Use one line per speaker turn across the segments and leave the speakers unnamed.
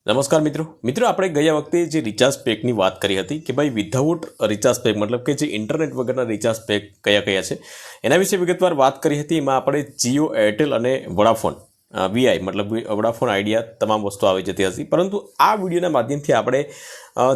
નમસ્કાર મિત્રો આપણે ગયા વખતે જે રિચાર્જ પેકની વાત કરી હતી કે ભાઈ વિધાઉટ રિચાર્જ પેક મતલબ કે જે ઇન્ટરનેટ વગરના રિચાર્જ પેક કયા કયા છે એના વિશે વિગતવાર વાત કરી હતી। એમાં આપણે જીઓ, એરટેલ અને વોડાફોન વીઆઈ મતલબ વોડાફોન આઈડિયા તમામ વસ્તુ આવી જતી હતી, પરંતુ આ વિડીયોના માધ્યમથી આપણે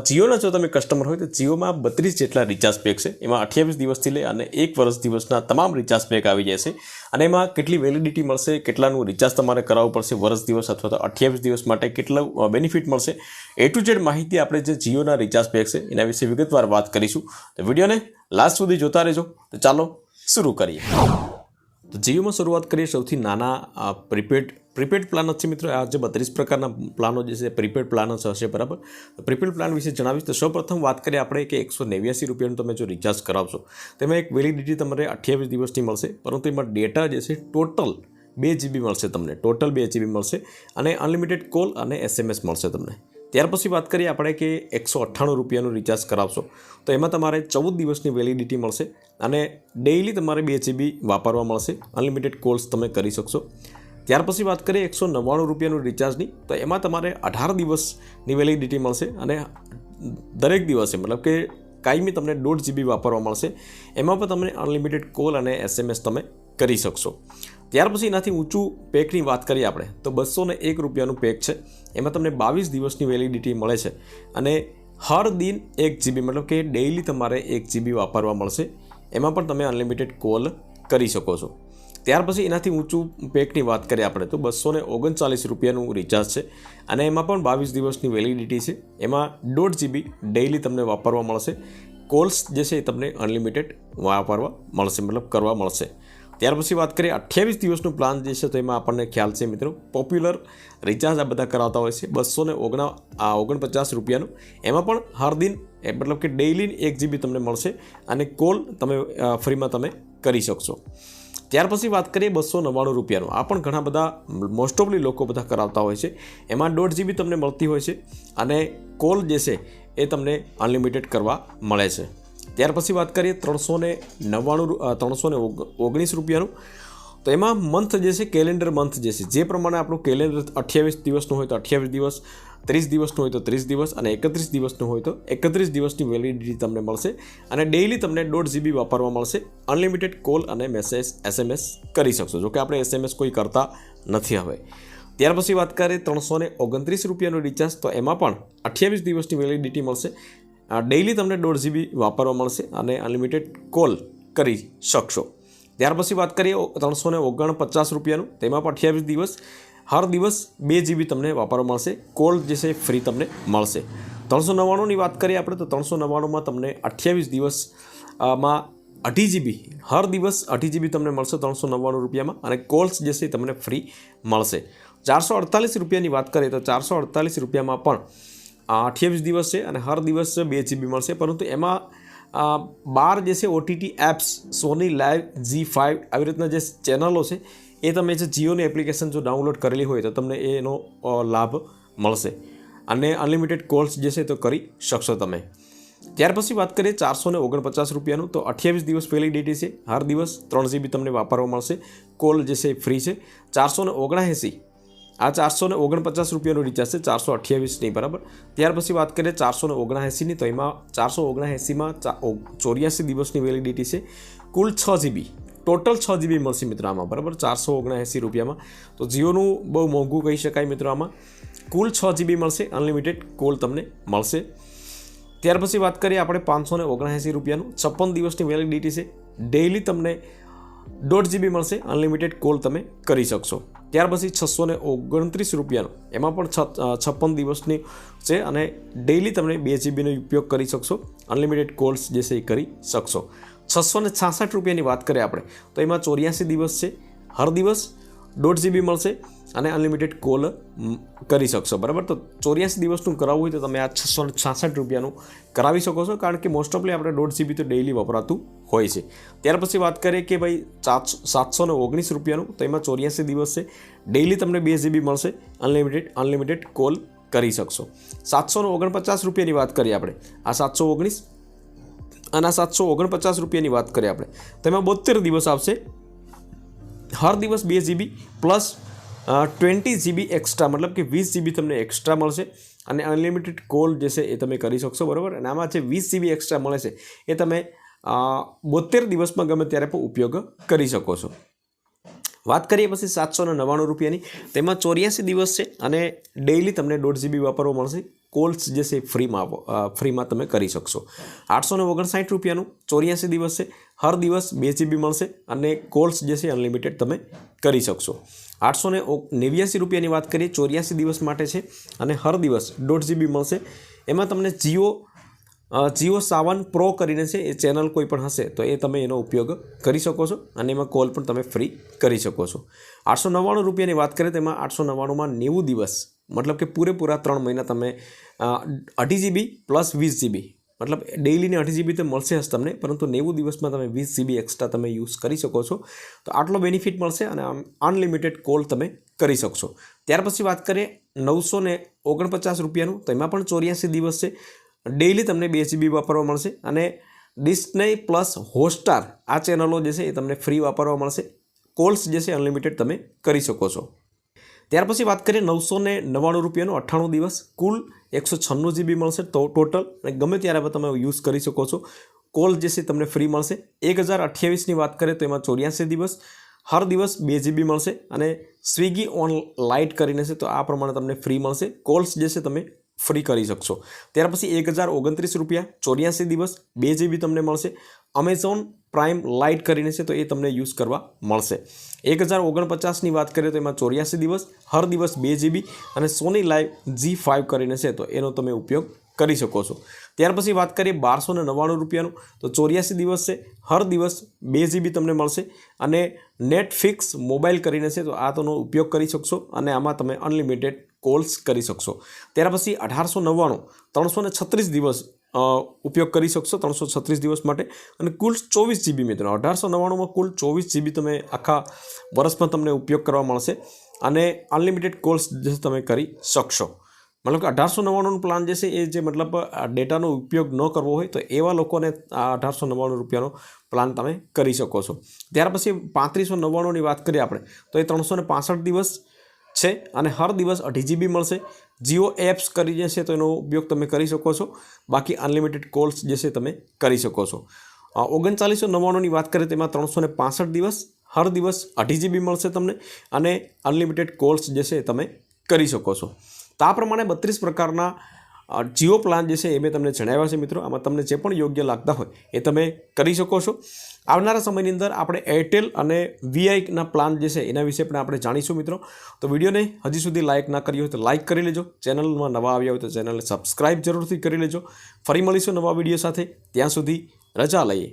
જીઓના જો તમે કસ્ટમર હોય તો જીઓમાં 32 જેટલા રિચાર્જ પેક છે, એમાં 28 દિવસથી લઈ અને 1 વર્ષ દિવસના તમામ રિચાર્જ પેક આવી જશે અને એમાં કેટલી વેલિડિટી મળશે, કેટલાનું રિચાર્જ તમારે કરાવવું પડશે, વર્ષ દિવસ અથવા તો 28 દિવસ માટે કેટલા બેનિફિટ મળશે, એ ટુ ઝેડ માહિતી આપણે જે જીઓના રિચાર્જ પેક છે એના વિશે વિગતવાર વાત કરીશું। તો વિડીયોને લાસ્ટ સુધી જોતા રહેજો। તો ચાલો શરૂ કરીએ। તો જીઓમાં શરૂઆત કરીએ સૌથી નાના પ્રીપેડ પ્લાન જ છે મિત્રો। આ જે 32 પ્રકારના પ્લાનો જે છે પ્રીપેડ પ્લાન જ હશે, બરાબર। પ્રીપેડ પ્લાન વિશે જણાવીશ તો સૌપ્રથમ વાત કરીએ આપણે કે 189 રૂપિયાનું તમે જો રિચાર્જ કરાવશો તેમાં એક વેલિડિટી તમારે 28 દિવસની મળશે, પરંતુ એમાં ડેટા જે છે ટોટલ 2 GB મળશે તમને, ટોટલ 2 GB મળશે અને અનલિમિટેડ કોલ અને SMS મળશે તમને। ત્યાર પછી વાત કરીએ આપણે કે 198 રૂપિયાનું રિચાર્જ કરાવશો તો એમાં તમારે 14 દિવસની વેલિડિટી મળશે અને ડેઇલી તમારે 2 GB વાપરવા મળશે, અનલિમિટેડ કોલ્સ તમે કરી શકશો। ત્યાર પછી વાત કરીએ 199 રૂપિયાનું રિચાર્જની તો એમાં તમારે 18 દિવસની વેલિડિટી મળશે અને દરેક દિવસે મતલબ કે કાયમી તમને 1.5 GB વાપરવા મળશે, એમાં પણ તમને અનલિમિટેડ કોલ અને SMS તમે કરી શકશો। ત્યાર પછી એનાથી ઊંચું પેકની વાત કરીએ આપણે તો 201 રૂપિયાનું પેક છે, એમાં તમને 22 દિવસની વેલિડિટી મળે છે અને હર દિન 1 GB મતલબ કે ડેઇલી તમારે 1 GB વાપરવા મળશે, એમાં પણ તમે અનલિમિટેડ કોલ કરી શકો છો। ત્યાર પછી એનાથી ઊંચું પેકની વાત કરીએ આપણે તો 239 રૂપિયાનું રિચાર્જ છે અને એમાં પણ 22 દિવસની વેલિડિટી છે, એમાં 1.5 GB ડેઇલી તમને વાપરવા મળશે, કોલ્સ જે છે એ તમને અનલિમિટેડ વાપરવા મળશે મતલબ કરવા મળશે। ત્યાર પછી વાત કરીએ 28 દિવસનું પ્લાન જે છે તો એમાં આપણને ખ્યાલ છે મિત્રો પોપ્યુલર રિચાર્જ આ બધા કરાવતા હોય છે 249 રૂપિયાનું, એમાં પણ હર દિન મતલબ કે ડેઇલી 1 GB તમને મળશે અને કોલ તમે ફ્રીમાં તમે કરી શકશો। ત્યાર પછી વાત કરીએ 299 રૂપિયાનું, આ પણ ઘણા બધા મોસ્ટ ઓફલી લોકો બધા કરાવતા હોય છે, એમાં 1.5 GB તમને મળતી હોય છે અને કોલ જે છે એ તમને અનલિમિટેડ કરવા મળે છે। ત્યાર પછી વાત કરીએ 319 રૂપિયાનું તો એમાં મંથ જે છે કેલેન્ડર મંથ જે છે, જે પ્રમાણે આપણું કેલેન્ડર 28 દિવસનું હોય તો 28 દિવસ, 30 દિવસનું હોય તો 30 દિવસ અને 31 દિવસનું હોય તો 31 દિવસની વેલિડિટી તમને મળશે અને ડેઇલી તમને 1.5 GB વાપરવા મળશે, અનલિમિટેડ કોલ અને મેસેજ SMS કરી શકશો, જોકે આપણે SMS કોઈ કરતા નથી હવે। ત્યાર પછી વાત કરીએ 329 રૂપિયાનું રિચાર્જ તો એમાં પણ 28 દિવસની વેલિડિટી મળશે, ડેઇલી તમને 1.5 GB વાપરવા મળશે અને અનલિમિટેડ કોલ કરી શકશો। ત્યાર પછી વાત કરીએ 349 રૂપિયાનું, તેમાં પણ 28 દિવસ, હર દિવસ 2 GB તમને વાપરવા મળશે, કોલ જે છે ફ્રી તમને મળશે। 399ની વાત કરીએ આપણે તો 399માં તમને 28 દિવસમાં 2.5 GB હર દિવસ 2.5 GB તમને મળશે 399 રૂપિયામાં અને કોલ્સ જે છે તમને ફ્રી મળશે। 448 રૂપિયાની વાત કરીએ તો 448 રૂપિયામાં પણ 28 દિવસ છે અને હર દિવસ 2 GB મળશે, પરંતુ એમાં 12 જે છે OTT એપ્સ, સોની લાઈવ, G5 આવી રીતના જે ચેનલો છે એ તમે જે જીઓની એપ્લિકેશન જો ડાઉનલોડ કરેલી હોય તો તમને એનો લાભ મળશે અને અનલિમિટેડ કોલ્સ જે છે તો કરી શકશો તમે। ત્યાર પછી વાત કરીએ 449 રૂપિયાનું તો 28 દિવસ વેલિડિટી છે, હર દિવસ 3 GB તમને વાપરવા મળશે, કોલ જે છે ફ્રી છે। 479 આ 449 રૂપિયાનું રિચાર્જ છે, 428 નહીં, બરાબર। ત્યાર પછી વાત કરીએ 479ની તો એમાં 479માં 84 દિવસની વેલિડિટી છે, કુલ 6 GB ટોટલ 6 GB મળશે મિત્રો આમાં, બરાબર। 479 રૂપિયામાં તો જીઓનું બહુ મોંઘું કહી શકાય મિત્રો, આમાં કુલ 6 GB મળશે, અનલિમિટેડ કોલ તમને મળશે। ત્યાર પછી વાત કરીએ આપણે 579 રૂપિયાનું, 56 દિવસની વેલિડિટી છે, ડેઇલી તમને 1.5 GB મળશે, અનલિમિટેડ કોલ તમે કરી શકશો। ત્યાર પછી 629 રૂપિયાનું, એમાં પણ 56 દિવસની છે અને ડેઇલી તમને 2 GBનો ઉપયોગ કરી શકશો, અનલિમિટેડ કોલ્સ જે છે એ કરી શકશો। 666 રૂપિયાની વાત કરીએ આપણે તો એમાં 84 દિવસ છે, હર દિવસ 1.5 GB મળશે અને અનલિમિટેડ કોલ કરી શકશો, બરાબર। તો 84 દિવસનું કરાવવું હોય તો તમે આ 666 રૂપિયાનું કરાવી શકો છો, કારણ કે મોસ્ટ ઓફલી આપણે 1.5 GB તો ડેઇલી વપરાતું હોય છે। ત્યાર પછી વાત કરીએ કે ભાઈ 719 રૂપિયાનું તો એમાં 84 દિવસ છે, ડેઇલી તમને 2 GB મળશે, અનલિમિટેડ કોલ કરી શકશો। 749 રૂપિયાની વાત કરીએ આપણે, આ 719 અને 749 રૂપિયાની વાત કરીએ આપણે તો એમાં 72 દિવસ આવશે, હર દિવસ 2 GB પ્લસ 20 GB એક્સ્ટ્રા મતલબ કે 20 GB તમને એક્સ્ટ્રા મળશે અને અનલિમિટેડ કોલ જે છે એ તમે કરી શકશો, બરાબર. અને આમાં જે 20 GB એક્સ્ટ્રા મળે છે એ તમે 72 દિવસમાં ગમે ત્યારે પણ ઉપયોગ કરી શકો છો. વાત કરીએ પછી 799 રૂપિયાની, તેમાં 84 દિવસ છે અને ડેઇલી તમને 1.5 GB વાપરવા મળશે. કોલ્સ જે છે ફ્રીમાં તમે કરી શકશો. 859 રૂપિયાનું 84 દિવસ છે, હર દિવસ 2 GB મળશે અને કોલ્સ જે છે અનલિમિટેડ તમે કરી શકશો. 889 રૂપિયાની વાત કરીએ, 84 દિવસ માટે છે અને હર દિવસ 1.5 GB મળશે. એમાં તમને જીઓ સાવન પ્રો કરીને છે, એ ચેનલ કોઈ પણ હશે તો એ તમે એનો ઉપયોગ કરી શકો છો અને એમાં કોલ પણ તમે ફ્રી કરી શકો છો. 899 રૂપિયાની વાત કરીએ, તેમાં 899માં 90 દિવસ મતલબ કે પૂરેપૂરા 3 મહિના તમે 2.5 GB પ્લસ 20 GB મતલબ ડેઇલીને 2.5 GB તો મળશે જ તમને, પરંતુ 90 દિવસમાં તમે 20 GB એક્સ્ટ્રા તમે યુઝ કરી શકો છો. તો આટલો બેનિફિટ મળશે અને અનલિમિટેડ કોલ તમે કરી શકશો. ત્યાર પછી વાત કરીએ 949 રૂપિયાનું, તો એમાં પણ 84 દિવસ છે. ડેઇલી તમને 2 GB વાપરવા મળશે અને ડિસ્ને પ્લસ હોટસ્ટાર આ ચેનલો જે છે એ તમને ફ્રી વાપરવા મળશે. કોલ્સ જે છે અનલિમિટેડ તમે કરી શકો છો. ત્યાર પછી વાત કરીએ 999 રૂપિયાનું 98 દિવસ, કુલ 196 GB મળશે ટોટલ અને ગમે ત્યારે તમે યુઝ કરી શકો છો. કોલ જે છે તમને ફ્રી મળશે. 1028ની વાત કરીએ તો એમાં 84 દિવસ, હર દિવસ 2 GB મળશે અને સ્વિગી ઓન લાઇટ કરીને છે તો આ પ્રમાણે તમને ફ્રી મળશે. કોલ્સ જે છે તમે ફ્રી કરી શકશો. ત્યાર પછી 1029 રૂપિયા 84 દિવસ, 2 GB તમને મળશે. અમેઝોન પ્રાઇમ લાઇટ કરીને છે તો એ તમને યુઝ કરવા મળશે. 1049ની વાત કરીએ તો એમાં 84 દિવસ, હર દિવસ 2 GB અને સોની લાઈવ G5 કરીને છે તો એનો તમે ઉપયોગ કરી શકો છો. ત્યાર પછી વાત કરીએ 1299 રૂપિયાનું, તો 84 દિવસ છે, હર દિવસ 2 GB તમને મળશે અને નેટફ્લિક્સ મોબાઈલ કરીને છે તો આ તેનો ઉપયોગ કરી શકશો અને આમાં તમે અનલિમિટેડ કોલ્સ કરી શકશો. ત્યાર પછી 1899 336 દિવસ ઉપયોગ કરી શકશો, 336 દિવસ માટે અને કુલ 24 GB મિત્રો. 1899માં કુલ 24 GB તમે આખા વર્ષમાં તમને ઉપયોગ કરવા મળશે અને અનલિમિટેડ કોલ્સ જે તમે કરી શકશો. મતલબ કે 1899નો પ્લાન જે છે એ જે મતલબ ડેટાનો ઉપયોગ ન કરવો હોય તો એવા લોકોને આ 1899 રૂપિયાનો પ્લાન તમે કરી શકો છો. ત્યાર પછી 3599ની વાત કરીએ આપણે તો એ 365 દિવસ છે અને હર દિવસ 2.5 GB મળશે. જીઓ એપ્સ કરી જે છે તો એનો ઉપયોગ તમે કરી શકો છો. બાકી અનલિમિટેડ કોલ્સ જે છે તમે કરી શકો છો. 3999ની વાત કરીએ તેમાં 365 દિવસ, હર દિવસ 2.5 GB મળશે તમને અને અનલિમિટેડ કોલ્સ જે છે તમે કરી શકો છો. તો આ પ્રમાણે 32 પ્રકારના જીઓ પ્લાન જે છે એ મેં તમને જણાવ્યા છે મિત્રો. આમાં તમને જે પણ યોગ્ય લાગતા હોય એ તમે કરી શકો છો. આવનારા સમયની અંદર આપણે એરટેલ અને વીઆઈના પ્લાન જે છે એના વિશે પણ આપણે જાણીશું મિત્રો. તો વિડીયોને હજી સુધી લાઇક ના કરી હોય તો લાઇક કરી લેજો. ચેનલમાં નવા આવ્યા હોય તો ચેનલને સબસ્ક્રાઇબ જરૂરથી કરી લેજો. ફરી મળીશું નવા વિડીયો સાથે. ત્યાં સુધી રજા લઈએ.